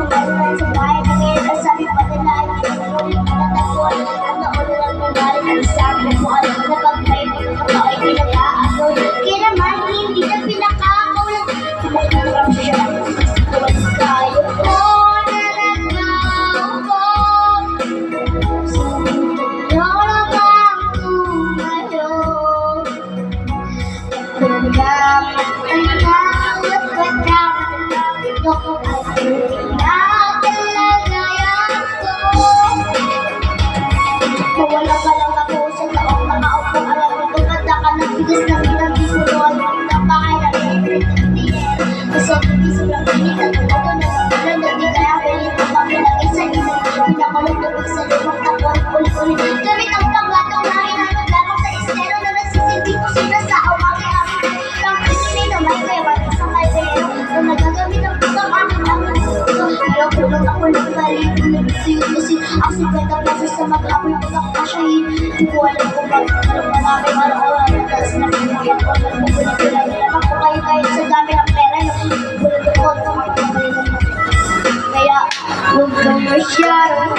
nagkaroon sa bahay na ngayon ang sabi padala ay pinagpulit na natagpuan at nauna lang nangalit ang isang nabuhan na pag-pray pagkakatao ay pinag-aagoy kaya naman hindi na pinakakaulang pinagkakarap siya ang kayo ko na nagaw ko sa nalabang ko ngayon hanggang ang tawag ka ito ay pinakalagayan ko. Mawala ka lang ako sa taong nakaupo. Alam mo tumanda ka ng bigas ng ilang bisuloy. Napakailan na itinitiyan. Kasi hindi sobrang pinig at ito na silang dati kaya pilit ang pamilagay sa inyo. Pinakalutubig sa lumang takwan ulit-ulit. Gamit ang panggatong na hinanod lamang sa estero na nagsisilbi ko sila sa awang amin. Lang pinili na may kaya wala sa kaldero na nagagamit ang pusang amin ang pero kulot ako ng balik kasi ang sikwenta pesos sa mag-apoy ko ng kasyahin hindi ko alam kung bakit alam marami araw-araw kasi nakikinig ako nagpupulang ako kayo kahit sa dami ng pera bulat ako sa mga kaya huwag kang masyadong